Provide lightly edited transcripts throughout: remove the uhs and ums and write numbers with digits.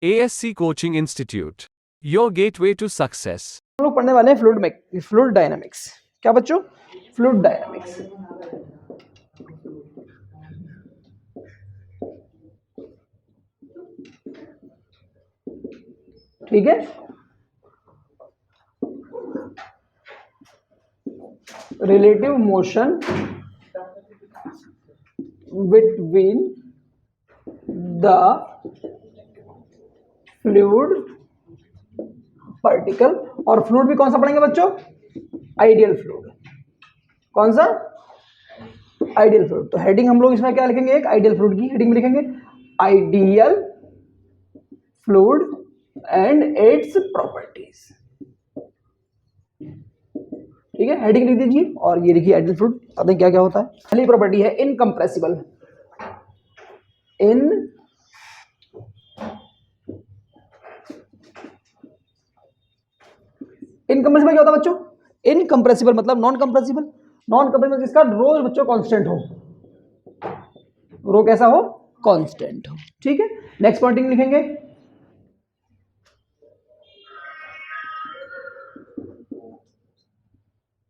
ASC Coaching Institute, your gateway to success. हम लोग पढ़ने वाले हैं फ्लूइड डायनामिक्स। क्या बच्चों? Fluid dynamics. ठीक है, relative motion between the fluid particle. और फ्लूइड भी कौन सा पढ़ेंगे बच्चों? Ideal fluid. कौन सा? Ideal fluid. तो हेडिंग हम लोग इसमें क्या लिखेंगे? एक आइडियल फ्लूइड की हेडिंग में लिखेंगे ideal fluid and its properties. ठीक है, हेडिंग लिख दीजिए और ये लिखिए आइडियल फ्लूइड। पता है क्या क्या होता है? पहली प्रॉपर्टी है इनकम्प्रेसिबल। इनकम्प्रेसिबल क्या होता है बच्चों? इनकम्प्रेसिबल मतलब नॉन कंप्रेसिबल। नॉन कंप्रेसिबल जिसका रो बच्चों कांस्टेंट हो, रो कैसा हो? कांस्टेंट हो। ठीक है, नेक्स्ट पॉइंटिंग लिखेंगे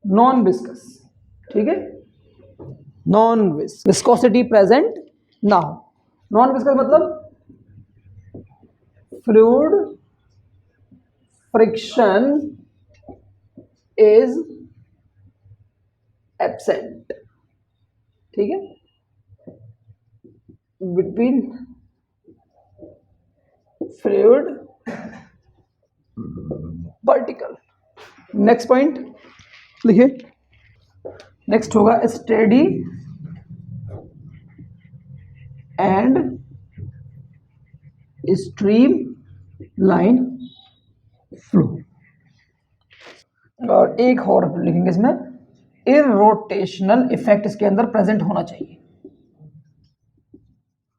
नॉन विस्कस। ठीक है, नॉन विस्कोसिटी प्रेजेंट ना हो। नॉन विस्कस मतलब फ्लूइड फ्रिक्शन इज एब्सेंट। ठीक है, between fluid particle. Next point लिखिए, नेक्स्ट होगा steady and stream line flow. और एक और लिखेंगे इसमें इरोटेशनल इफेक्ट इसके अंदर प्रेजेंट होना चाहिए।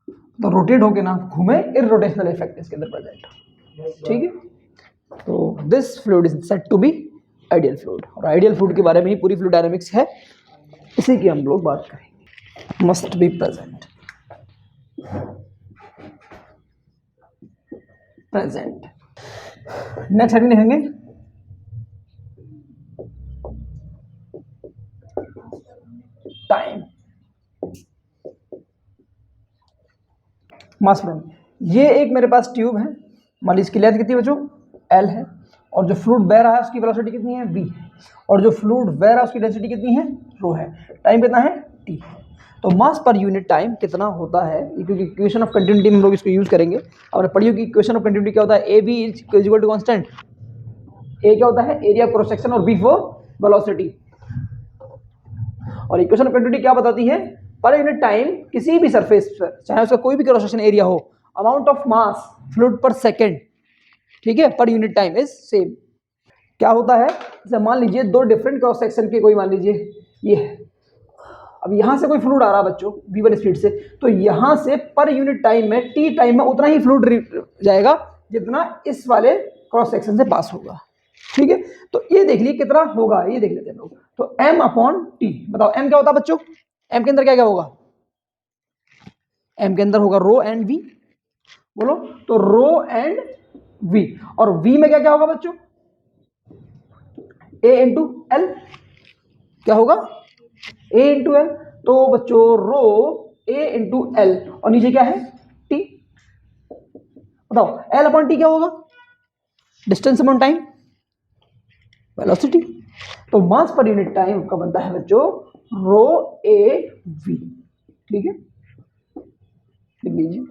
तो रोटेट होके ना घूमे, इरोटेशनल इफेक्ट इसके अंदर प्रेजेंट। ठीक है, तो this fluid is said to be ideal fluid. और आइडियल फ्लूइड के बारे में ही पूरी फ्लूइड डायनामिक्स है, इसी की हम लोग बात करेंगे। Must be present. Next heading लिखेंगे टाइम। Mass flow. ये एक मेरे पास ट्यूब है, मान लीजिए इसकी लेंथ कितनी बच्चों? L है, और जो फ्लूइड बह रहा है उसकी वेलोसिटी कितनी है? V, और जो फ्लूइड बह रहा है उसकी डेंसिटी कितनी है? ρ है। टाइम कितना है? T। तो मास पर यूनिट टाइम कितना होता है, क्योंकि इक्वेशन ऑफ कंटिन्यूटी में हम लोग इसको यूज करेंगे। और पढ़िए कि इक्वेशन ऑफ कंटिन्यूटी क्या होता है? AB is equal to constant. A क्या होता है? एरिया क्रॉस सेक्शन, और B वो वेलोसिटी। और इक्वेशन ऑफ कंटिन्यूटी क्या बताती है? पर यूनिट टाइम किसी भी सरफेस पर, चाहे उसका कोई भी क्रॉस सेक्शन एरिया हो, अमाउंट ऑफ मास फ्लूइड पर सेकेंड, ठीक है, पर यूनिट टाइम इज सेम। क्या होता है? जैसे मान लीजिए दो डिफरेंट क्रॉस सेक्शन के, कोई मान लीजिए ये है, अब यहां से कोई फ्लूइड आ रहा बच्चों v1 स्पीड से, तो यहां से पर यूनिट टाइम में t टाइम में उतना ही फ्लूइड जाएगा जितना इस वाले क्रॉस सेक्शन से पास होगा। ठीक है, तो ये देख लीजिए कितना होगा, ये देख लेते हैं लोग। तो m अपॉन टी। बताओ m क्या होता है बच्चों? m के अंदर क्या क्या होगा? m के अंदर होगा रो एंड v। बोलो तो रो एंड v। और v में क्या क्या होगा बच्चों? a into L. क्या होगा? a into L. तो बच्चों रो a इंटू एल, और नीचे क्या है? t। बताओ l अपॉन टी क्या होगा? Distance upon time, velocity. तो मास पर यूनिट टाइम का बनता है बच्चों रो ए वी। ठीक है, लिख लीजिए।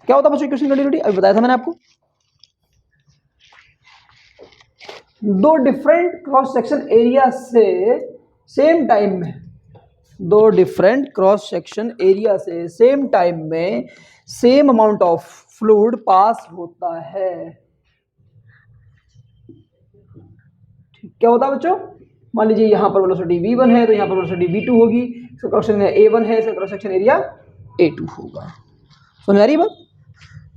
क्या होता है बच्चों इक्वेशन कंटिन्यूटी? अभी बताया था मैंने आपको। दो डिफरेंट क्रॉस सेक्शन एरिया से सेम टाइम में, दो डिफरेंट क्रॉस सेक्शन एरिया से सेम टाइम में सेम अमाउंट ऑफ फ्लूइड पास होता है। क्या होता है बच्चों? मान लीजिए यहाँ पर वेलोसिटी v1 है, तो यहाँ पर वेलोसिटी v2 होगी। इसका क्रॉस सेक्शन a1 है, इसका क्रॉस सेक्शन एरिया a2 होगा। समझ आ रही बात?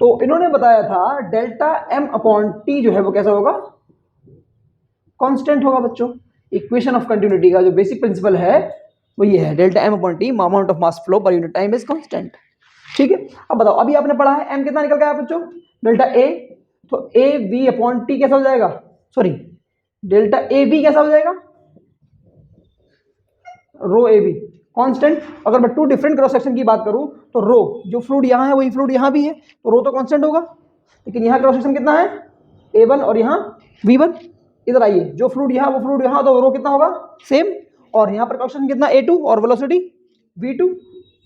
तो इन्होंने बताया था डेल्टा m अपॉन टी जो है वो कैसा होगा? कांस्टेंट होगा बच्चों। इक्वेशन ऑफ कंटिन्यूटी का जो बेसिक प्रिंसिपल है वो ये है, delta M upon T amount of mass flow per unit time is constant. ठीक है, अब बताओ, अभी आपने पढ़ा है एम कितना निकल गया बच्चों, डेल्टा ए, तो ए वी अपॉन टी कैसा हो जाएगा, सॉरी डेल्टा ए बी कैसा हो जाएगा, रो ए बी कांस्टेंट। अगर मैं टू डिफरेंट क्रॉस सेक्शन की बात करूं तो रो जो फ्लूइड यहां है वही फ्लूइड यहां भी है, तो रो तो कांस्टेंट होगा, लेकिन यहां क्रॉस सेक्शन कितना है A1 और यहाँ V1। इधर आइए, जो फ्लूइड यहाँ वो फ्लूइड यहाँ, तो रो कितना होगा सेम, और यहाँ पर क्रॉस सेक्शन कितना A2 और वेलोसिटी V2,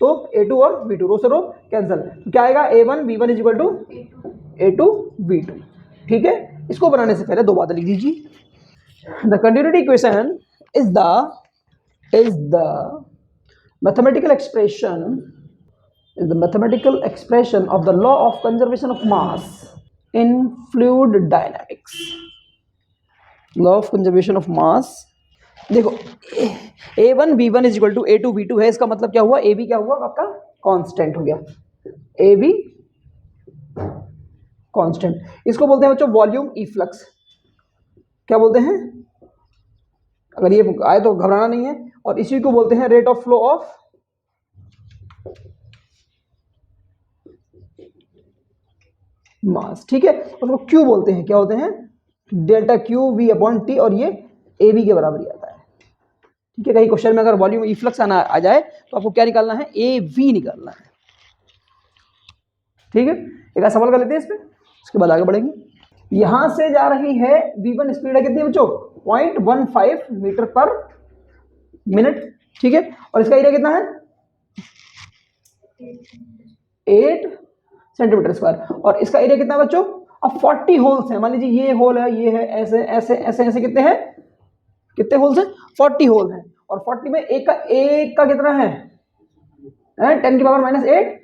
तो A2 और V2 रो से रो कैंसिल, तो क्या आएगा A1 V1 is equal to A2 V2। ठीक है, इसको बनाने से पहले दो बातें लिख दीजिए। The continuity equation is the mathematical expression of the law of conservation of mass in fluid dynamics, law of conservation of mass। देखो A1 V1 is equal to A2 V2 है, इसका मतलब क्या हुआ, AB क्या हुआ आपका कांस्टेंट हो गया, AB कांस्टेंट। इसको बोलते हैं बच्चों वॉल्यूम इफ्लक्स, क्या बोलते हैं, अगर ये आए तो घबराना नहीं है, और इसी को बोलते हैं rate of flow of mass. ठीक है, उसको क्यू बोलते हैं, क्या बोलते हैं, delta Q V upon T, और ये ए बी के बराबर ही आता है। ठीक है, कहीं क्वेश्चन में अगर वॉल्यूम इफ्लक्स आना आ जाए तो आपको क्या निकालना है, ए वी निकालना है। ठीक है, एक सवाल कर लेते हैं इस पर, उसके बाद आगे बढ़ेंगे। यहां से जा रही है V1 स्पीड है कितनी बच्चों, 0.15 मीटर पर मिनट। ठीक है, और इसका एरिया कितना है 8 सेंटीमीटर स्क्वायर, और इसका एरिया कितना है बच्चों, अब 40 होल्स हैं, मान लीजिए ये होल है, ये है, ऐसे ऐसे ऐसे ऐसे कितने हैं, कितने होल्स हैं 40 होल हैं, और 40 में एक का कितना है 10 की पावर -8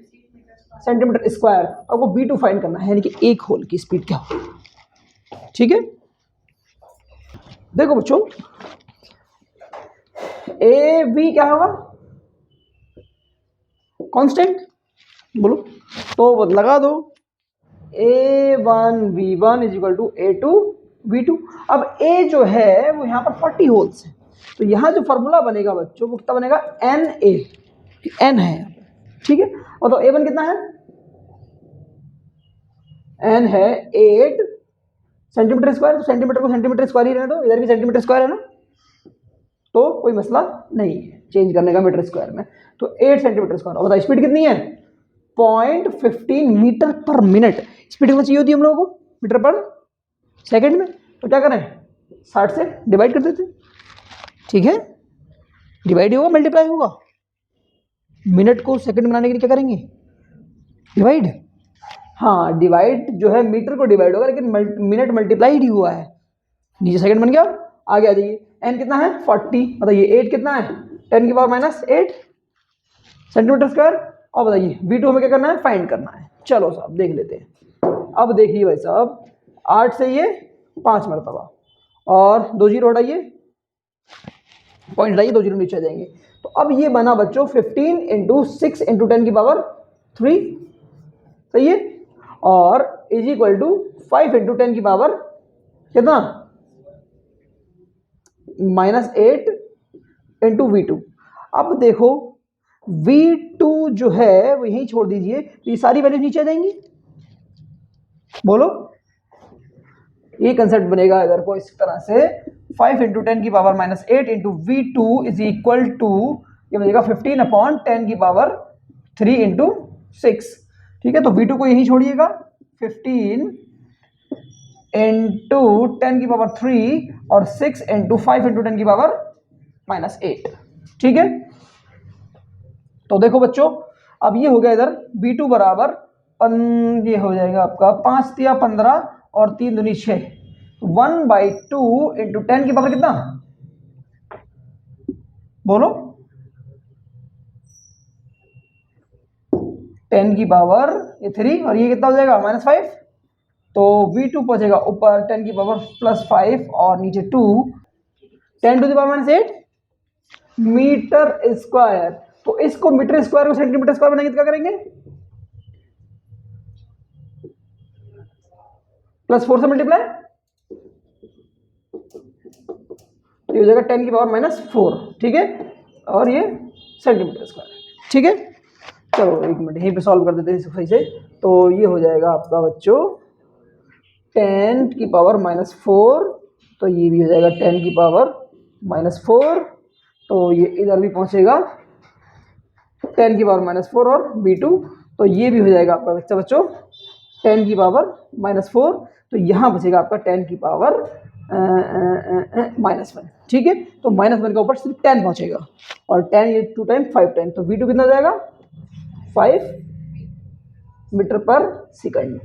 सेंटीमीटर स्क्वायर। आपको B2 फाइंड करना है, यानी कि एक होल की स्पीड क्या हो। ठीक है, देखो बच्चों ए बी क्या होगा कांस्टेंट, बोलो तो लगा दो A1 V1 is equal to A2 V2। अब A जो है वो यहाँ पर 40 होल्स है, तो यहाँ जो फॉर्मूला बनेगा बच्चों वो कितना बनेगा NA, N है यहाँ पर। ठीक है, और तो A1 कितना है, N है 8 सेंटीमीटर स्क्वायर, तो सेंटीमीटर को सेंटीमीटर स्क्वायर ही रहने दो, इधर भी सेंटीमीटर स्क्वायर है ना, तो कोई मसला नहीं है चेंज करने का मीटर स्क्वायर में, तो 8 सेंटीमीटर स्क्वायर। और बताओ स्पीड कितनी है 0.15 मीटर पर मिनट। स्पीड कितना चाहिए होती है हम लोगों को मीटर पर सेकंड में, तो क्या करें 60 से डिवाइड कर देते। ठीक है, डिवाइड होगा मल्टीप्लाई होगा, मिनट को सेकंड बनाने के लिए क्या करेंगे डिवाइड, हाँ डिवाइड जो है मीटर को डिवाइड होगा, लेकिन मिनट मल्टीप्लाइड ही हुआ है, नीचे सेकंड बन गया। आगे आ जाइए, n कितना है 40, बताइए 8 कितना है 10 की पावर -8 सेंटीमीटर स्क्वायर। और बताइए V2 हमें क्या करना है फाइंड करना है। चलो साहब देख लेते हैं। अब देखिए भाई साहब 8 से ये 5 मरतबा, और 2 जीरो हटाइए, पॉइंट हटाइए, 2 जीरो नीचे आ जाएंगे। तो अब ये बना बच्चों 15 × 6 × 10 की पावर 3, सही है, और इज इक्वल टू 5 × 10 की पावर कितना -8 × V2। अब देखो V2 जो है वो यहीं छोड़ दीजिए, तो ये सारी वैल्यू नीचे आ जाएंगी, बोलो ये कंसेप्ट बनेगा अगर को इस तरह से 5 × 10 की power -8 × V2 is equal to, ये बनेगा 15/10 की पावर 3 × 6। ठीक है, तो V2 को यहीं छोड़िएगा, 15 × 10 की पावर 3 और 6 × 5 × 10 की पावर -8। ठीक है, तो देखो बच्चों अब ये हो गया इधर V2 बराबर ये हो जाएगा आपका 5 × 15 और 3 दूनी 6, 1/2 × 10 की पावर कितना, बोलो 10 की पावर ये 3, और ये कितना हो जाएगा -5, तो V2 पहुंचेगा ऊपर 10 की पावर +5 और नीचे 2, 10 to the power -8 metre square. तो इसको मीटर स्क्वायर को सेंटीमीटर स्क्वायर बनाएंगे तो क्या करेंगे +4 से मल्टीप्लाई, तो ये हो जाएगा 10 की पावर -4, ठीक है, और ये सेंटीमीटर स्क्वायर, ठीक है। चलो एक मिनट यहीं पे सॉल्व कर देते हैं सही से। तो ये हो जाएगा आपका बच्चों 10 की पावर -4, तो ये भी हो जाएगा 10 की पावर -4, तो ये इधर भी पहुंचेगा 10 की पावर -4 और B2, तो ये भी हो जाएगा आपका बच्चों 10 की पावर -4, तो यहाँ बचेगा आपका 10 की पावर -1, ठीक है। तो -1 का ऊपर सिर्फ 10 पहुंचेगा, और 10 ये 2 टाइम 5 10, तो V2 कितना हो जाएगा 5 मीटर पर सेकंड।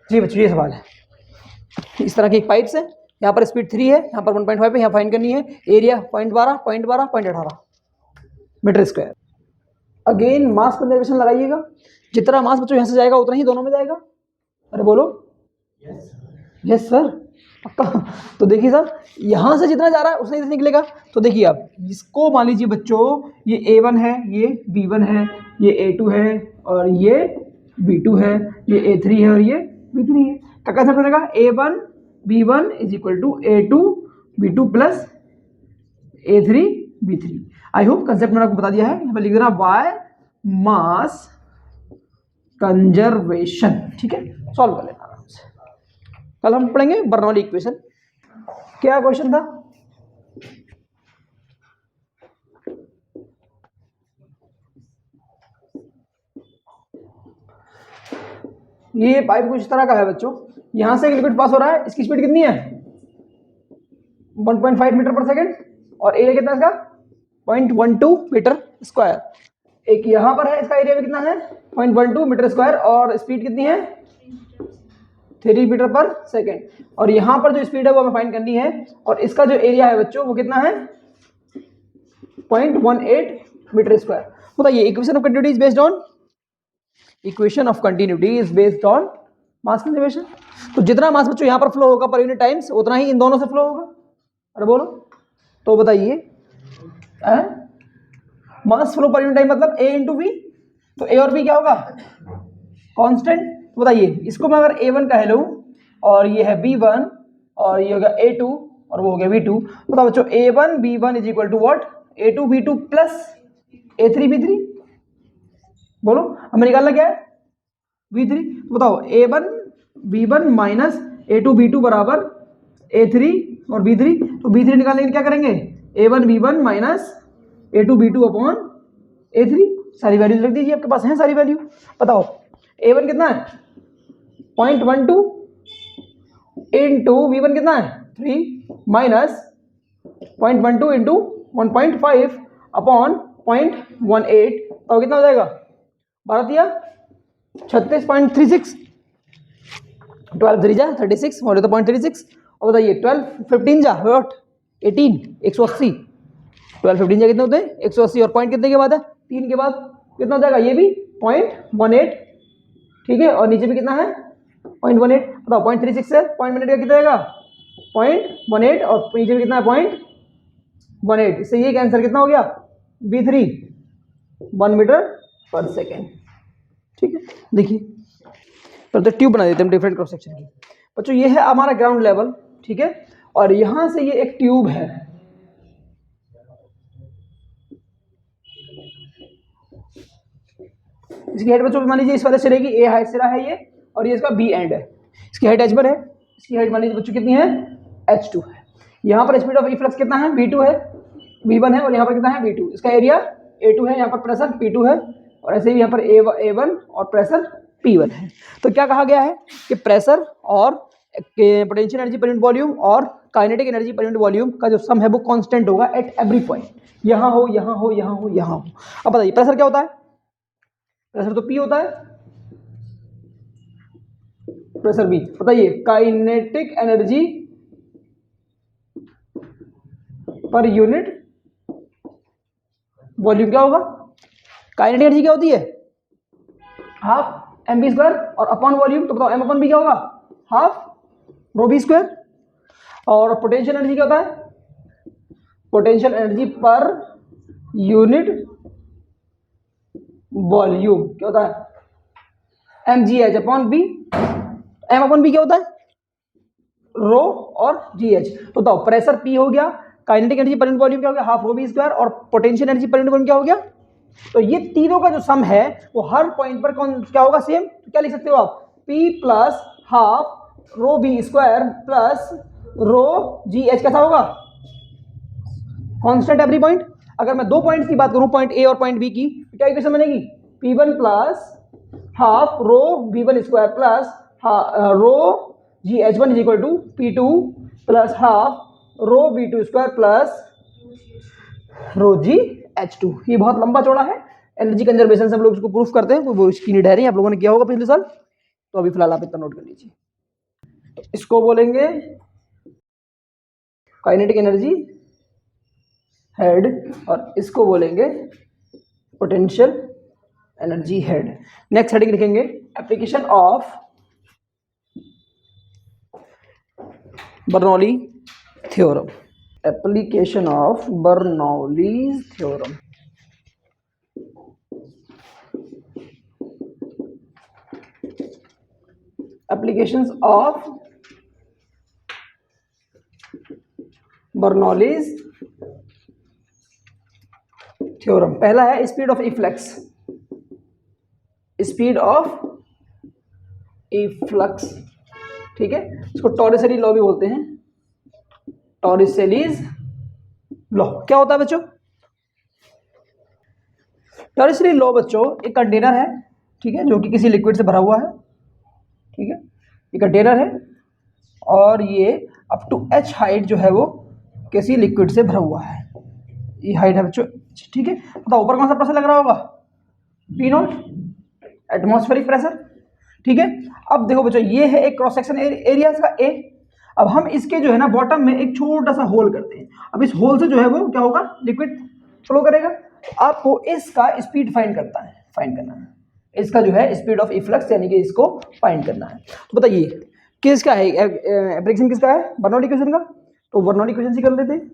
जी बच्चों ये सवाल है, इस तरह की एक पाइप है, यहाँ पर स्पीड 3 है, यहाँ पर 1.5 है, यहाँ फाइंड करनी है area 0.18 metre square. Again mass conservation लगाइएगा, जितना मास बच्चों यहाँ से जाएगा उतना ही दोनों में जाएगा। अरे बोलो यस सर, पक्का। तो देखिए सर यहाँ से जितना जा रहा है उतना ही निकलेगा। तो देखिए आप इसको मान लीजिए बच्चों, ये A1 है, ये B1 है, ये A2 है, और ये B2 है, ये A3 है, और ये B3 है। क्या कैसे बनेगा A1 B1 is equal to A2 B2 plus A3 B3। I hope concept मैंने आपको बता दिया है। यहाँ पर लिख देना बाय मास कंजर्वेशन, ठीक है। सॉल्व कर लेना आराम से। कल हम पढ़ेंगे बर्नौली इक्वेशन। क्या क्वेश्चन था? ये पाइप कुछ इस तरह का है बच्चों, यहां से एक लिक्विड पास हो रहा है, इसकी स्पीड कितनी है 1.5 मीटर पर सेकेंड, और एरिया कितना इसका 0.12 मीटर स्क्वायर। एक यहां पर है, इसका एरिया भी कितना है 0.12 मीटर स्क्वायर, और स्पीड कितनी है 3 मीटर पर सेकेंड। और यहां पर जो स्पीड है वो हमें फाइंड करनी है, और इसका जो एरिया है बच्चों वो कितना है 0.18 मीटर स्क्वायर। बताइए equation of continuity is based on, equation of continuity is based on mass conservation. तो जितना मास बच्चों यहाँ पर फ्लो होगा पर यूनिट टाइम्स, उतना ही इन दोनों से फ्लो होगा। अरे बोलो, तो बताइए मास फ्लो पर यूनिट टाइम मतलब A इंटू वी, तो A और B क्या होगा कांस्टेंट। तो बताइए इसको मैं अगर A1 कह लूँ, और ये है B1, और ये होगा A2, और वो हो गया V2। बताओ बच्चों A1 B1 is equal to what A2 B2 plus A3 B3। बोलो हमें निकालना क्या है V3। तो बताओ A1 B1 minus A2 B2 बराबर A3 और B3। तो B3 निकालने के लिए क्या करेंगे A1 B1 minus A2 B2 upon A3। सारी वैल्यूज रख दीजिए, आपके पास है सारी वैल्यू। बताओ A1 कितना है 0.12 इंटू B1 कितना है 3 माइनस 0.12 इंटू 1.5 अपॉन 0.18, तो कितना हो जाएगा 36.36, 12 3 जा 36 और तो 0.36, और बताइए 12 15 जा व्हाट 18 180, 12 15 जा कितने होते हैं 180, और पॉइंट कितने के बाद है 3 के बाद, कितना हो जाएगा ये भी 0.18, ठीक है। और नीचे भी कितना है 0.18, बताओ 0.36 है 0.18 का कितना आएगा 0.18, और नीचे भी कितना है 0.18, इससे ये आंसर कितना हो गया B3 1 मीटर पर सेकेंड, ठीक है। देखिए पर तो ट्यूब बना देते हैं हम डिफरेंट क्रॉस सेक्शन की। बच्चों ये है हमारा ग्राउंड लेवल, ठीक है, और यहां से ये एक ट्यूब है, इसकी हाइट बच्चों मान लीजिए इस वाले सिरे की ए हाइट सिरा है ये, और ये इसका बी एंड है, इसकी हाइट h1 है, इसकी हाइट मान लीजिए बच्चों कितनी है h2 है। यहाँ पर स्पीड ऑफ इफ्लक्स कितना है v2 है, v1 है, और यहाँ पर कितना है v2, इसका एरिया a2 है, यहाँ पर प्रेशर p2 है, और ऐसे ही यहाँ पर a1 और प्रेशर p1 है। तो क्या कहा गया है कि प्रेशर और potential energy per unit volume और kinetic energy per unit volume का जो सम है वो कांस्टेंट होगा एट एवरी पॉइंट, यहाँ हो यहाँ हो यहाँ हो यहाँ हो। अब बताइए प्रेशर क्या होता है, प्रेशर तो P होता है, प्रेशर B। बताइए kinetic energy per unit volume क्या होगा, काइनेटिक एनर्जी क्या होती है हाफ mv स्क्वायर और अपॉन वॉल्यूम, तो बताओ m अपॉन b क्या होगा हाफ रो बी स्क्वायर। और पोटेंशियल एनर्जी क्या होता है, potential energy per unit volume क्या होता है mgh upon b। m upon b क्या होता है रो और gh। तो बताओ प्रेशर P हो गया, kinetic energy per unit volume क्या हो गया हाफ रो बी स्क्वायर, और potential energy per unit volume क्या हो गया। तो ये तीनों का जो सम है वो हर पॉइंट पर कौन क्या होगा सेम, तो क्या लिख सकते हो आप P plus half rho B square plus rho जी एच कैसा होगा कांस्टेंट एवरी पॉइंट। अगर मैं दो पॉइंट्स की बात करूं पॉइंट ए और पॉइंट बी की, तो क्या इक्वेशन बनेगी P1 plus half rho V1 square plus rho ji H one is equal to P2 plus half rho B2 square plus rho G H2। ये बहुत लंबा चौड़ा है, एनर्जी कंजर्वेशन से हम लोग इसको प्रूफ करते हैं, तो वो इसकी नीड है नहीं, आप लोगों ने किया होगा पिछले साल, तो अभी फिलहाल आप इतना नोट कर लीजिए। तो इसको बोलेंगे काइनेटिक एनर्जी हेड और इसको बोलेंगे potential energy head. Next heading लिखेंगे application of Bernoulli theorem, application of Bernoulli's theorem. Applications of Bernoulli's theorem. पहला है speed of efflux, speed of efflux, ठीक है, इसको टॉरिसेली लॉ भी बोलते हैं, टॉरिसेलीज लॉ। क्या होता है बच्चों टॉरिसेली लॉ बच्चों, एक कंटेनर है, ठीक है, जो कि किसी लिक्विड से भरा हुआ है, ठीक है, ये कंटेनर है और ये अप टू h हाइट जो है वो किसी लिक्विड से भरा हुआ है, ये हाइट है बच्चों, ठीक है। बताओ ऊपर कौन सा प्रेशर लग रहा होगा P0 एटमॉस्फेरिक प्रेशर, ठीक है। अब देखो बच्चों ये है एक क्रॉस सेक्शन एरिया इसका A। अब हम इसके जो है ना बॉटम में एक छोटा सा होल करते हैं, अब इस होल से जो है वो क्या होगा लिक्विड फ्लो करेगा। आपको इसका स्पीड फाइंड करना है, इसका जो है स्पीड ऑफ इफ्लक्स यानी कि इसको फाइंड करना है। तो बताइए किसका है एप्लीकेशन, किसका है बर्नौली इक्वेशन का, तो बर्नौली इक्वेशन से कर लेते हैं।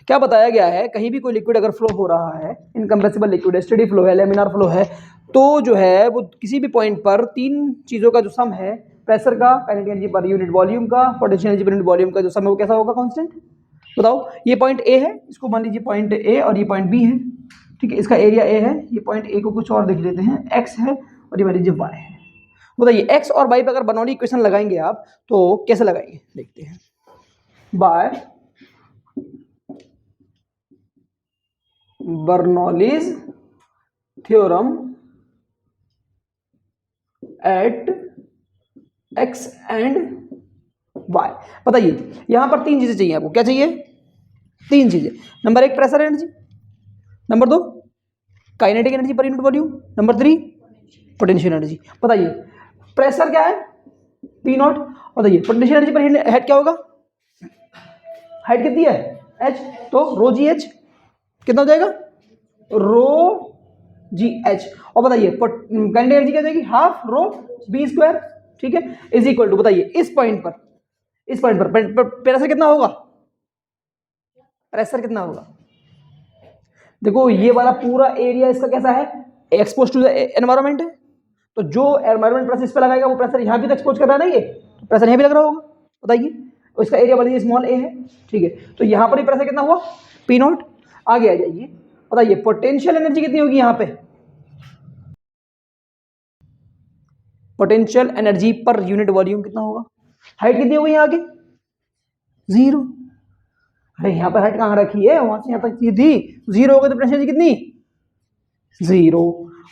क्या बताया गया है कहीं भी कोई लिक्विड अगर फ्लो हो रहा है, इनकम्प्रेसिबल लिक्विड है, स्टेडी फ्लो है, लेमिनार फ्लो है, तो जो है वो किसी भी पॉइंट पर तीन चीज़ों का जो सम है, प्रेशर का, kinetic energy per unit volume का, potential energy per unit volume का जो सम है वो कैसा होगा कांस्टेंट। बताओ ये पॉइंट ए है, इसको मान लीजिए पॉइंट ए और ये पॉइंट बी है, ठीक है, इसका एरिया ए है, ये पॉइंट ए को कुछ और देख लेते हैं एक्स है और ये मान लीजिए वाई है। बताइए एक्स और वाई पर अगर बर्नौली इक्वेशन लगाएंगे आप तो कैसे लगाएंगे देखते हैं। By Bernoulli's theorem at X and Y. बताइए यहां पर तीन चीजें चाहिए आपको, क्या चाहिए तीन चीजें। नंबर एक प्रेशर एनर्जी, नंबर दो kinetic energy per unit volume, number three potential energy. बताइए प्रेशर क्या है P0, बताइए पोटेंशियल एनर्जी पर हेड क्या होगा, हाइट कितनी है h, तो रो जी एच कितना हो जाएगा रो जी एच। और बताइए काइनेटिक एनर्जी क्या हो जाएगी हाफ रो बी स्क्वायर, ठीक है, इज इक्वल टू बताइए इस पॉइंट पर प्रेशर कितना होगा, प्रेशर कितना होगा। देखो ये वाला पूरा एरिया इसका कैसा है एक्सपोज टू द एनवायरनमेंट है, तो जो एनवायरनमेंट प्रेशर इस पे लगाएगा वो प्रेशर यहाँ भी तो एक्सपोज कर रहा है ना, ये तो प्रेशर यहाँ भी लग रहा होगा। बताइए तो इसका एरिया बताइए स्मॉल ए है, ठीक है, तो यहाँ पर भी प्रेशर कितना हुआ P0। आगे आ जाइए बताइए पोटेंशियल एनर्जी कितनी होगी यहाँ पे, potential energy per unit volume कितना होगा, हाइट कितनी होगी यहाँ आगे 0। अरे यहाँ पर हाइट कहाँ रखी है, वहां से यहाँ तक थी 0 हो गई तो पोटेंशियल एनर्जी कितनी 0।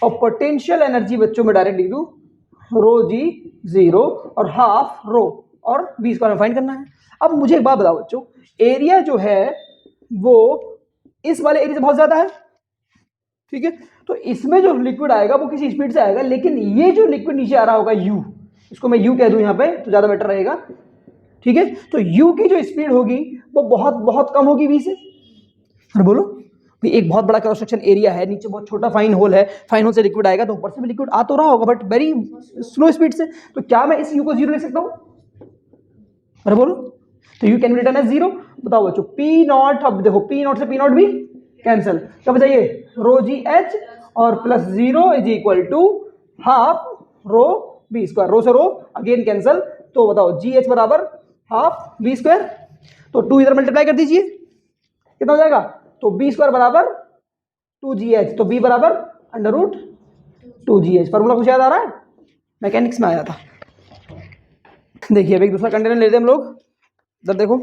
और पोटेंशियल एनर्जी बच्चों में डायरेक्ट लिख दूं रो जी 0 और हाफ रो और v स्क्वायर फाइंड करना है। अब मुझे एक बात बताओ बच्चों, एरिया जो है वो इस वाले एरिया से बहुत ज्यादा है, ठीक है, तो इसमें जो लिक्विड आएगा वो किसी स्पीड से आएगा, लेकिन ये जो लिक्विड नीचे आ रहा होगा u, इसको मैं u कह दूं यहाँ पे तो ज्यादा बेटर रहेगा, ठीक है, तो u की जो स्पीड होगी वो बहुत बहुत कम होगी v से। और बोलो भाई एक बहुत बड़ा क्रॉस सेक्शन एरिया है, नीचे बहुत छोटा फाइन होल है, फाइन होल से लिक्विड आएगा तो ऊपर से भी लिक्विड आ तो रहा होगा बट वेरी स्लो स्पीड से, तो क्या मैं इस u को 0 लिख सकता हूँ? अरे बोलो, तो u can be written as 0। बताओ बच्चों p नॉट, अब देखो p नॉट से p नॉट भी कैंसिल, क्या बचाइए रो जी एच और plus 0 is equal to half rho B square, rho से रो अगेन कैंसिल, तो बताओ जी एच बराबर हाफ बी स्क्वायर, तो 2 इधर मल्टीप्लाई कर दीजिए कितना हो जाएगा, तो बी स्क्वायर बराबर 2gh, तो b बराबर अंडर रूट 2gh। फॉर्मूला कुछ याद आ रहा है? मैकेनिक्स में आया था। देखिए अब एक दूसरा कंटेनर लेते हैं हम लोग, इधर देखो,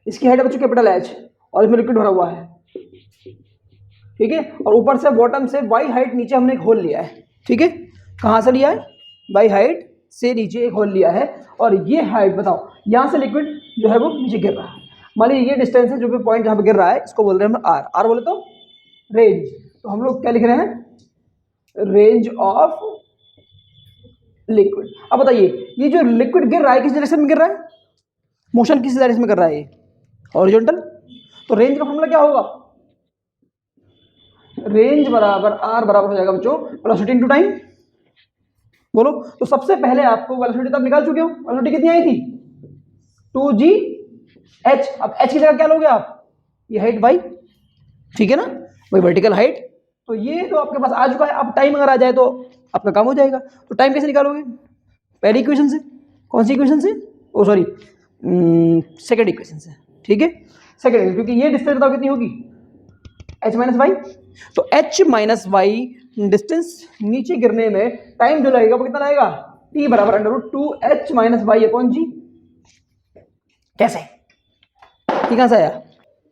इसकी हाइट है बच्चों कैपिटल H और इसमें लिक्विड भरा हुआ है, ठीक है, और ऊपर से बॉटम से y हाइट नीचे हमने एक होल लिया है, ठीक है, कहाँ से लिया है, y हाइट से नीचे एक होल लिया है, और ये हाइट बताओ यहाँ से लिक्विड जो है वो नीचे गिर रहा है, मान लीजिए ये डिस्टेंस है जो भी पॉइंट जहाँ पे गिर रहा है इसको बोल रहे हैं हम r, r बोले तो रेंज, तो हम लोग क्या लिख रहे हैं, रेंज ऑफ लिक्विड। अब बताइए ये जो लिक्विड गिर रहा है किस डायरेक्शन में गिर रहा है, मोशन किस डायरेक्शन में कर रहा है, ये हॉरिजॉन्टल, तो रेंज का फॉर्मूला क्या होगा, रेंज बराबर r बराबर हो जाएगा बच्चों वेलोसिटी इनटू टाइम। बोलो, तो सबसे पहले आपको वेलोसिटी तब निकाल चुके हो, वेलोसिटी कितनी आई थी 2gh, अब h की जगह क्या लोगे आप, ये हाइट y, ठीक है ना, वही वर्टिकल हाइट, तो ये तो आपके पास आ चुका है, अब टाइम अगर आ जाए तो आपका काम हो जाएगा। तो टाइम कैसे निकालोगे, पहली इक्वेशन से, कौन सी इक्वेशन से, ओ सॉरी सेकंड इक्वेशन से, ठीक है, सेकंड, क्योंकि ये डिस्टेंस बताओ कितनी होगी h माइनस वाई, तो h माइनस वाई डिस्टेंस नीचे गिरने में टाइम जो लगेगा वो कितना लगेगा, t बराबर under root 2h minus Y upon g. कैसे, ये कहां से आया,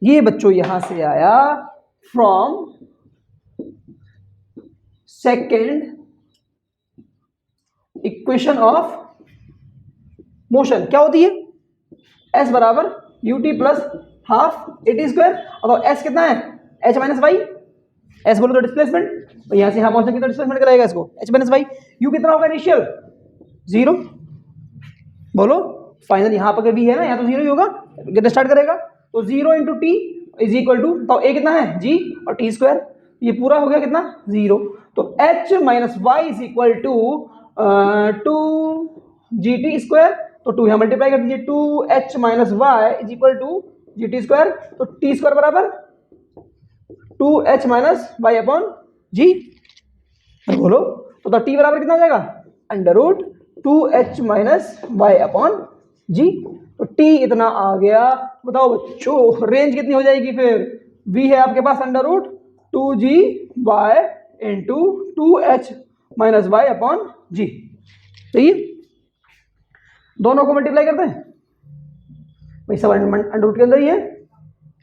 ये बच्चों यहां से आया from second equation of motion, क्या होती है s बराबर ut plus half eighty square, और s कितना है h माइनस वाई, s बोलो तो डिस्प्लेसमेंट, तो यहां से यहां पहुंचने की तो डिस्प्लेसमेंट कराएगा इसको, h माइनस वाई, u कितना होगा इनिशियल 0, बोलो फाइनल यहां पर भी है ना, यहाँ तो 0 ही होगा, कितना स्टार्ट करेगा, तो 0 into T is equal to, तो a कितना है g और टी स्क्वायर, ये पूरा हो गया कितना 0, तो h minus Y is equal to 2gt square, तो 2 यहाँ मल्टीप्लाई कर दीजिए, 2h minus Y is equal to gt square, तो टी स्क्वायर बराबर 2h माइनस वाई अपॉन जी, बोलो तो t बराबर कितना हो जाएगा under root 2h minus Y upon g, तो t इतना आ गया। बताओ बच्चों रेंज कितनी हो जाएगी फिर, v है आपके पास under root 2g y into 2h minus Y upon g, सही है, दोनों को मल्टीप्लाई करते हैं भाई, सब अंडर रूट के अंदर ही है,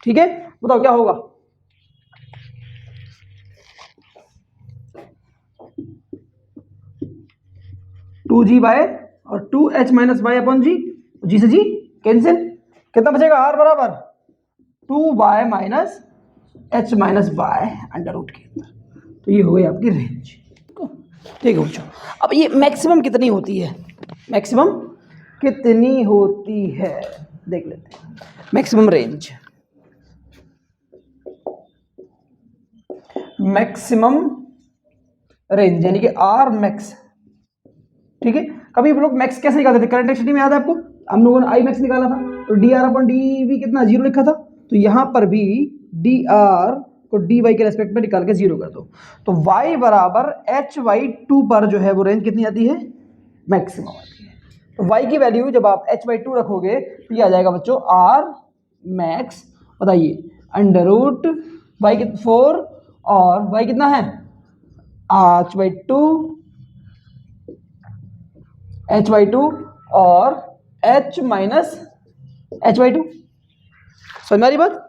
ठीक है, बताओ क्या होगा, टू जी बाय और 2h minus Y upon G, G से जी कैंसिल, कितना बचेगा r बराबर 2y minus h minus Y under root के अंदर, तो ये हो गई आपकी रेंज, ठीक है बच्चों। अब ये मैक्सिमम कितनी होती है, मैक्सिमम कितनी होती है देख लेते हैं, मैक्सिमम रेंज, मैक्सिमम रेंज यानी कि आर मैक्स, ठीक है, कभी हम लोग मैक्स कैसे निकालते थे, करंट एक्सिटी में याद है आपको, हम लोगों ने आई मैक्स निकाला था, तो D R upon D V कितना 0 लिखा था, तो यहां पर भी डी आर को डी वाई के रेस्पेक्ट में निकाल के 0 कर दो, तो y बराबर h/2 पर जो है वो रेंज कितनी आती है, मैक्सिमम आती है, तो y की वैल्यू जब आप h/2 रखोगे तो ये आ जाएगा बच्चों r मैक्स, बताइए अंडर रूट y 4 और y कितना है h/2 और h माइनस h/2, समझ में आ रही बात।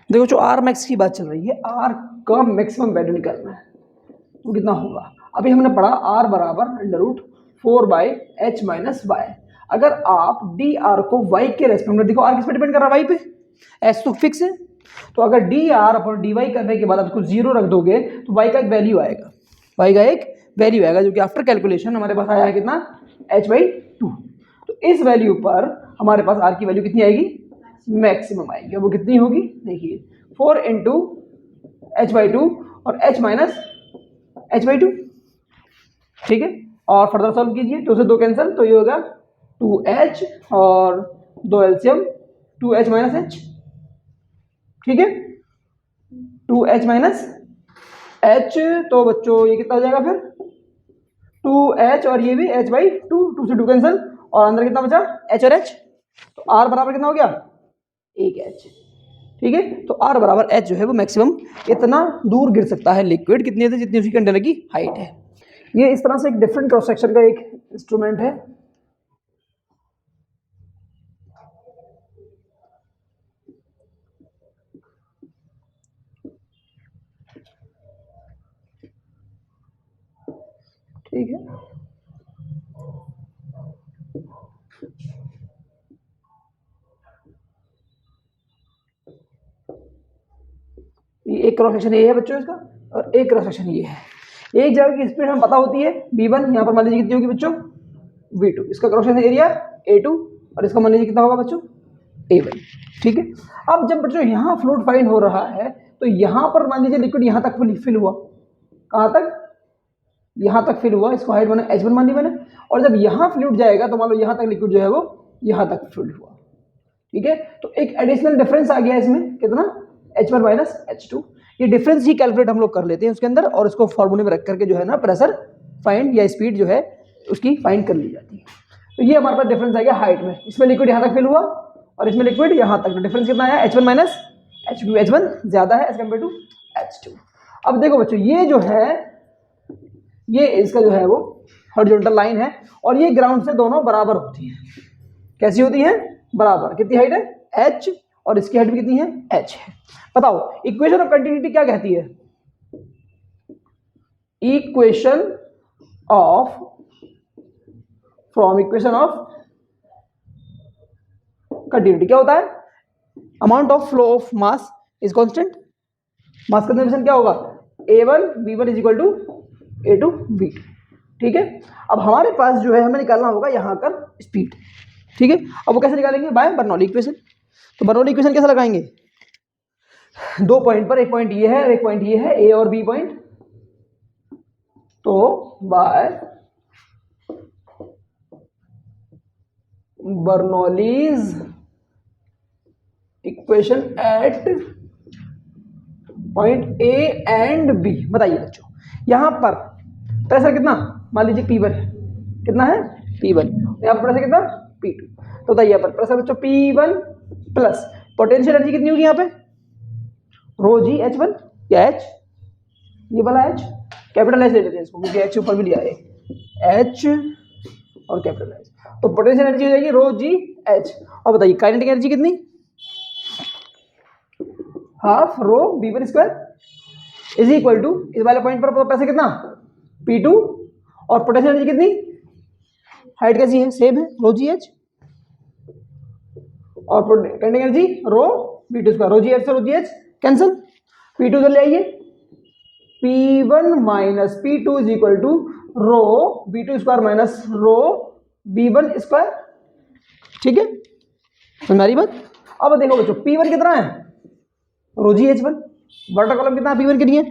देखो जो आर मैक्स की बात चल रही है, आर का मैक्सिमम वैल्यू निकालना है, वो कितना होगा, अभी हमने पढ़ा r बराबर √4/h-y। अगर आप dr को y के रेस्पेक्ट में, देखो r किस पे डिपेंड कर रहा है, y पे, h तो फिक्स है, तो अगर dr अपॉन dy करने के बाद आप इसको 0 रख दोगे तो y का एक वैल्यू आएगा, y का एक वैल्यू आएगा जो कि आफ्टर कैलकुलेशन हमारे पास आया है कितना, h/2। तो इस वैल्यू पर हमारे पास r की वैल्यू कितनी आएगी, मैक्सिमम आएगी। वो कितनी होगी, देखिए 4 इंटू h/2 और h माइनस h/2, ठीक है। और फर्दर सॉल्व कीजिए, 2 से 2 कैंसिल, तो ये होगा 2h और 2 एलसीएम 2h माइनस h, ठीक है, 2h माइनस h। तो बच्चों ये कितना हो जाएगा फिर 2h और ये भी h/2, 2 से 2 कैंसिल, और अंदर कितना बचा h और h, तो r बराबर कितना हो गया 1h, ठीक है। तो r बराबर h जो है वो मैक्सिमम इतना दूर गिर सकता है लिक्विड, कितनी से जितनी उसकी कंटेनर की हाइट है। ये इस तरह से एक डिफरेंट क्रॉस सेक्शन का एक इंस्ट्रूमेंट है। ठीक है, ये एक क्रॉस सेक्शन ये है बच्चों इसका, और एक क्रॉस सेक्शन ये है। एक जगह की स्पीड हमें पता होती है v1, यहाँ पर मान लीजिए कितनी होगी बच्चों v2, इसका क्रॉस सेक्शन एरिया a2, और इसका मान लीजिए कितना होगा बच्चों a1, ठीक है। अब जब बच्चों यहाँ फ्लूइड फाइंड हो रहा है तो यहाँ पर मान लीजिए लिक्विड यहाँ तक फिल हुआ, कहाँ तक, यहाँ तक फिल हुआ, इसको हाइट मैंने h1 मान ली मैंने, और जब यहाँ फ्लूइड जाएगा तो मान लो यहाँ तक लिक्विड जो है वो यहाँ तक फिल हुआ, ठीक है। तो एक एडिशनल डिफरेंस आ गया इसमें, कितना h1 माइनस h2। ये डिफरेंस ही कैलकुलेट हम लोग कर लेते हैं उसके अंदर, और उसको फॉर्मूले में रख करके जो है ना प्रेशर फाइंड या स्पीड जो है उसकी फाइंड कर ली जाती है। तो ये हमारे पास डिफरेंस आ गया हाइट में, इसमें लिक्विड यहाँ तक फिल हुआ और इसमें लिक्विड यहाँ तक, डिफरेंस कितना आया h1 माइनस h2, h1 ज्यादा है एज कम्पेयर टू h2। अब देखो बच्चों ये जो है ये इसका जो है वो हॉरिजॉन्टल लाइन है, और ये ग्राउंड से दोनों बराबर होती है। कैसी होती है, बराबर। कितनी हाइट है h, और इसकी हाइट भी कितनी है h है। बताओ इक्वेशन ऑफ कंटिन्यूटी क्या कहती है, equation of, from equation of continuity क्या होता है, amount of flow of mass is constant, mass conservation क्या होगा a1 v1 is equal to a2 v2, ठीक है। अब हमारे पास जो है हमें निकालना होगा यहाँ कर स्पीड, ठीक है। अब वो कैसे निकालेंगे, बाय बर्नौली इक्वेशन। तो बर्नौली इक्वेशन कैसे लगाएंगे, 2 पॉइंट पर, एक पॉइंट ये है और एक पॉइंट ये है, ए और बी पॉइंट, तो by Bernoulli's equation at point A and B. बताइए बच्चों यहां पर प्रेशर कितना, मान लीजिए P1 है, कितना है P1, यहाँ पर प्रेशर कितना P2। तो बताइए यहाँ पर प्रेशर बच्चों P1 प्लस पोटेंशियल एनर्जी कितनी होगी यहाँ पे, रो जी H1 या H, ये वाला H, कैपिटल H ले लेते हैं इसको क्योंकि H ऊपर भी लिया है, H और कैपिटल H। तो पोटेंशियल एनर्जी हो जाएगी रो जी H। और बताइए काइनेटिक एनर्जी कितनी, half rho V1 square is equal to, इस वाले पॉइंट पर पैसे कितना P2, और पोटेंशियल एनर्जी कितनी, हाइट कैसी है सेम है रो जी H, और काइनेटिक एनर्जी रो V2 स्क्वायर, रो जी H से रो जी H कैंसिल, P2 तो ले आइए, P1 minus P2 is equal to rho V2 square minus rho V1 square, ठीक है तुम्हारी बात। अब देखो बच्चों P1 कितना है, रो जी H1, वर्टिकल कॉलम कितना है P1 के लिए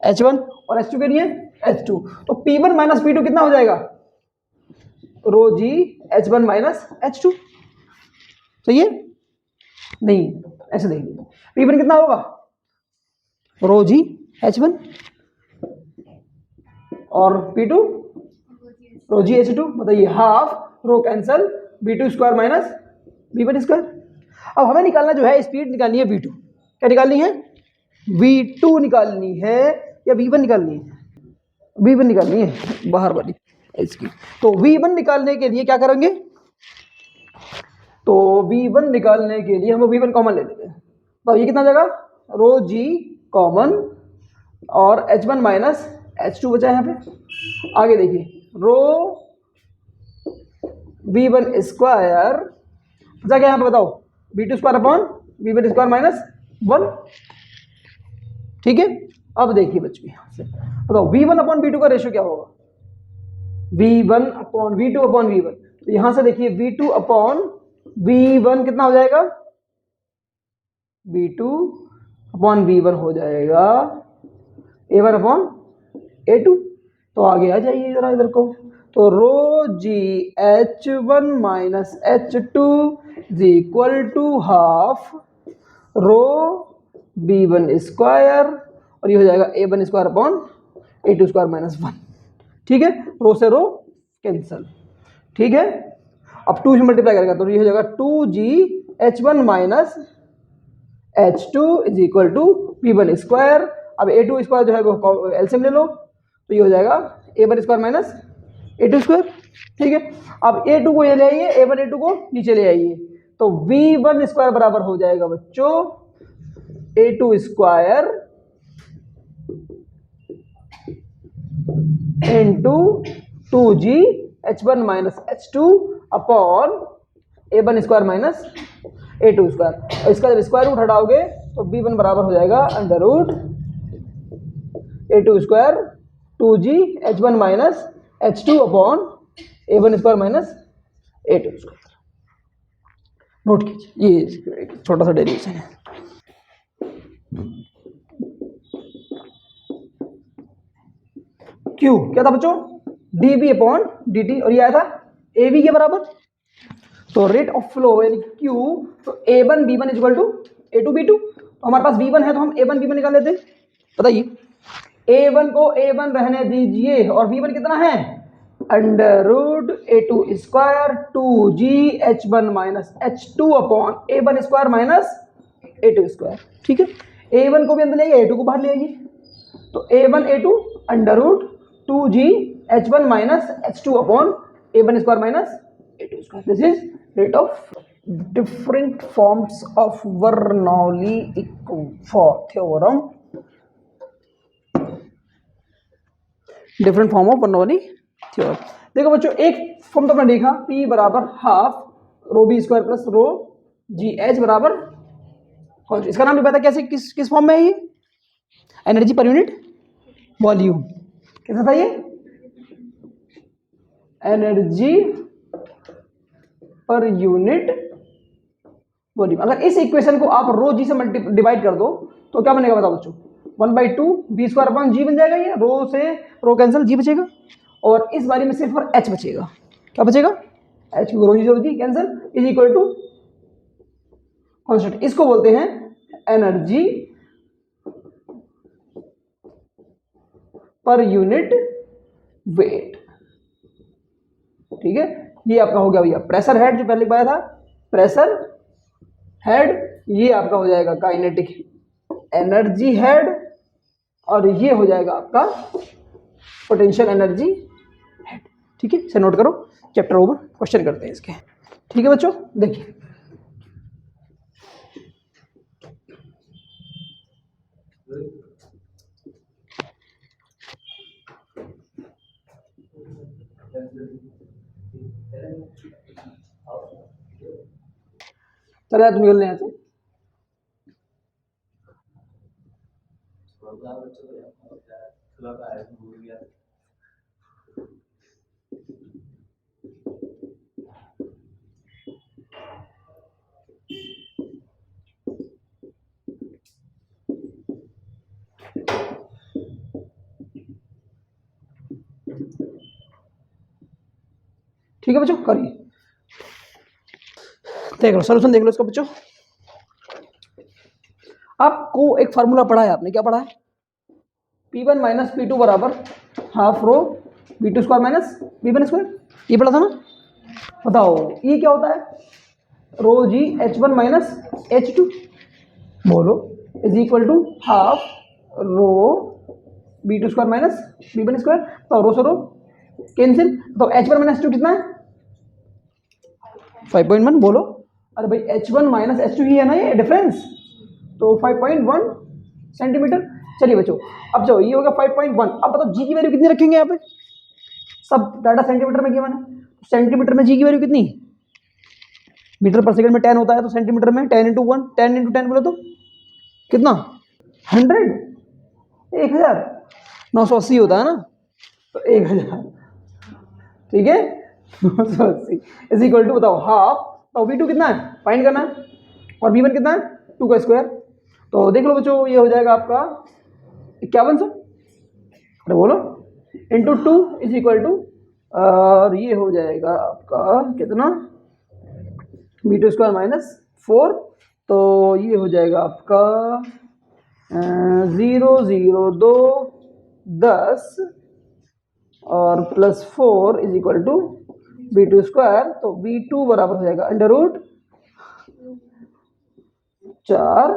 H1, और H2 के लिए H2, तो P1 माइनस P2 कितना हो जाएगा, रो जी H1 माइनस H2, सही है नहीं, ऐसे देखिए P1 कितना होगा, रो जी H1 और P2 रो जी H2। बताइए half rho cancel V2 square minus V1 square. अब हमें निकालना जो है स्पीड निकालनी है V2, क्या निकालनी है V2 निकालनी है या V1 निकालनी है, V1 निकालनी है बाहर वाली इसकी। तो V1 निकालने के लिए क्या करेंगे, तो V1 निकालने के लिए हम V1 कॉमन ले लेते हैं, तो ये कितना जाएगा रो जी कॉमन और H1 माइनस H2 बचा है यहाँ पे। आगे देखिए रो V1 स्क्वायर बचा क्या यहाँ पे बताओ, V2 square upon V1 square minus 1। ठीक है, अब देखिए बच्चों यहाँ से बताओ V1 अपॉन V2 का रेशियो क्या होगा, V1 upon V2 upon V1। तो यहां से देखिए V2 अपॉन V1 कितना हो जाएगा, V2 अपॉन V1 हो जाएगा A1 अपॉन A2। तो आगे आ जाइए जरा इधर को, तो rho G H1 minus H2 is equal to half rho B1 square, और ये हो जाएगा A1 square upon A2 square minus 1। ठीक है, रो से रो कैंसल। ठीक है, अब 2 से मल्टीप्लाई करेगा तो ये हो जाएगा 2GH1 minus H2 is equal to V1 square. अब A2 स्क्वायर जो है वो एलसीएम ले लो, तो ये हो जाएगा A1 square minus A2 square. ठीक है, अब A2 को ये ले आइए, A1 A2 को नीचे ले आइए, तो V1 स्क्वायर बराबर हो जाएगा बच्चों A2 square into 2GH1 minus H2 upon A1 square minus A2 square. और इसका जब स्क्वायर रूट हटाओगे तो B1 बराबर हो जाएगा under root A2 square 2GH1 minus H2 upon A1 square minus A2 square. Note कीजिए, ये छोटा सा डेरिवेशन है। Q क्या था बच्चों, dB अपॉन dt, और ये आया था AB के बराबर। तो रेट ऑफ फ्लो यानी Q, तो A1 B1 equal to A2 B2। तो हमारे पास B1 है तो हम A1 B1 निकाल लेते हैं। बताइए, A1 को A1 रहने दीजिए, और B1 कितना है under root A2 square 2GH1 minus H2 upon A1 square minus A2 square. ठीक है, A1 को भी अंदर ले आइए, A2 को बाहर ले आइए, तो A1 A2 under root 2GH1 minus H2 upon A1 square minus A2 square. This is rate of different forms of Bernoulli theorem, different form of Bernoulli theorem. देखो बच्चों, एक फॉर्म तो आपने देखा P बराबर half rho B square plus rho जी H बराबर, इसका नाम नहीं पता कैसे, किस फॉर्म में है ये, एनर्जी पर यूनिट वॉल्यूम। कैसा था ये, एनर्जी पर यूनिट वॉल्यूम। अगर इस इक्वेशन को आप रो जी से डिवाइड कर दो तो क्या बनेगा बताओ बच्चों, 1/2 बी स्क्वायर अपॉन जी बन जाएगा। ये रो से रो कैंसिल, जी बचेगा, और इस बारे में सिर्फ और एच बचेगा। क्या बचेगा, H, rho G cancel, is equal to constant. इसको बोलते हैं एनर्जी पर यूनिट वेट। ठीक है, ये आपका हो गया भैया प्रेशर हेड, जो पहले बताया था प्रेशर हेड, ये आपका हो जाएगा काइनेटिक एनर्जी हेड, और ये हो जाएगा आपका पोटेंशियल एनर्जी हेड। ठीक है, इसे नोट करो, चैप्टर ओवर, क्वेश्चन करते हैं इसके। ठीक है बच्चों, देखिए चलो तुम निकलने यहाँ से। ठीक है बच्चों, करिए, देख लो सॉल्यूशन, देख लो इसका बच्चों। आपको एक फार्मूला पढ़ा है आपने, क्या पढ़ा है, P1 माइनस P2 बराबर half rho V2 square minus V1 square, ये पढ़ा था ना। बताओ ये क्या होता है, रो जी H1 माइनस H2 बोलो is equal to half rho V2 square minus V1 square. तो रो से रो कैंसिल, तो H1 माइनस H2 कितना है 5.1 बोलो। अरे भाई H1 माइनस H2 ही है ना ये डिफरेंस, तो 5.1 सेंटीमीटर। चलिए बच्चों, अब जाओ ये हो गया 5.1। अब बताओ जी की वैल्यू कितनी रखेंगे यहाँ पे, सब डाटा सेंटीमीटर में किया मैंने, सेंटीमीटर में जी की वैल्यू कितनी, मीटर पर सेकंड में 10 होता है तो सेंटीमीटर में 10 इंटू 1, 10 इंटू 10 बोले तो कितना 100, 1000, 980 होता है ना, तो 1000, ठीक है 980 इज इक्वल टू बताओ हाफ, तो V2 कितना है फाइंड करना है, और V1 कितना है 2 का स्क्वायर। तो देख लो बच्चों ये हो जाएगा आपका 51 सौ, अरे बोलो इंटू 2 इज इक्वल टू, और ये हो जाएगा आपका कितना V2 स्क्वायर माइनस 4, तो ये हो जाएगा आपका 0 0 2 10 और plus 4 is equal to V2 square, तो V2 बराबर हो जाएगा अंडर रूट 4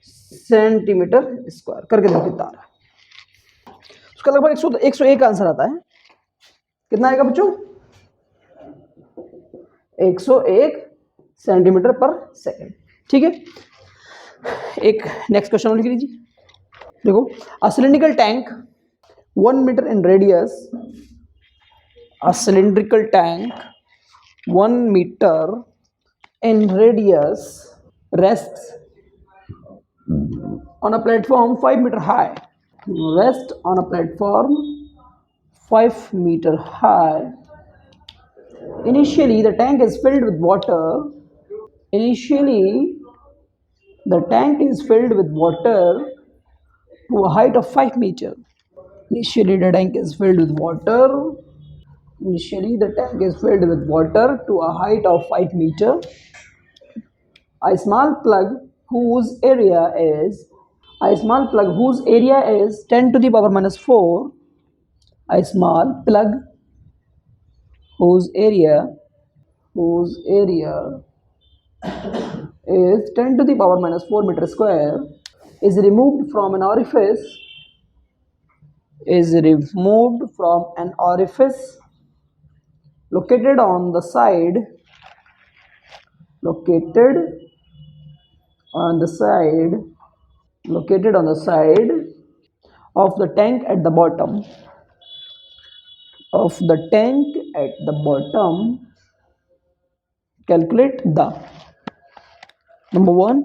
सेंटीमीटर स्क्वायर। करके देखो कितना आ रहा है, उसका लगभग 101 आंसर आता है। कितना आएगा बच्चों 101 सेंटीमीटर पर सेकंड, ठीक है। एक नेक्स्ट क्वेश्चन लिख लीजिए, देखो a cylindrical tank 1 metre in radius, a cylindrical tank 1 meter in radius rests on a platform 5 meter high, rests on a platform 5 meter high. Initially the tank is filled with water, initially the tank is filled with water to a height of 5 meter. Initially the tank is filled with water, initially the tank is filled with water to a height of 5 meter. A small plug whose area is 10 to the power minus 4, a small plug whose area is 10 to the power minus 4 meter square is removed from an orifice, located on the side of the tank at the bottom, calculate the number 1,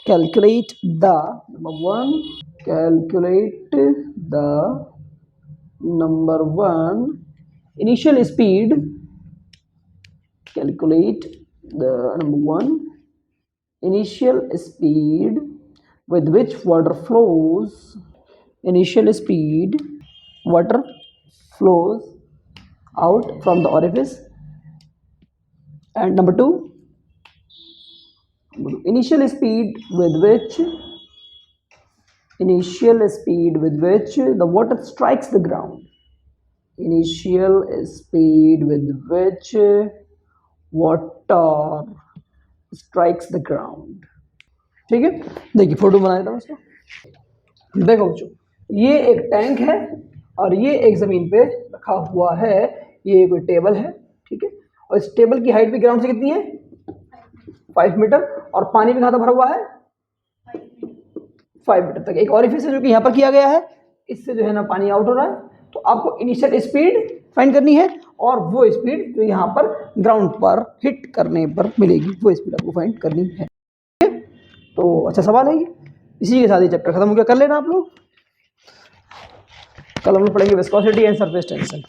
calculate the number 1 initial speed, calculate the number 1 initial speed with which water flows out from the orifice, and number 2 initial speed with which the water strikes the ground, initial speed with which water strikes the ground, ठीक है। देखिए photo बनाया था उसको, देखो बच्चों ये एक टैंक है और ये एक जमीन पे रखा हुआ है, ये कोई टेबल है, ठीक है, और इस टेबल की हाइट भी ग्राउंड से कितनी है 5 मीटर, और पानी भी कहाँ तक भरा हुआ है 5 मीटर तक। एक ऑरिफिस है जो कि यहाँ पर किया गया है, इससे जो है ना पानी आउट हो रहा है, तो आपको इनिशियल स्पीड फाइंड करनी है, और वो स्पीड जो यहाँ पर ग्राउंड पर हिट करने पर मिलेगी वो स्पीड आपको फाइंड करनी है, ठीक है। तो अच्छा सवाल है ये, इसी के साथ ही चैप्टर खत्म हो गया। कर लेना आप लोग, कल हम लोग पढ़ेंगे विस्कोसिटी एंड सरफेस टेंशन।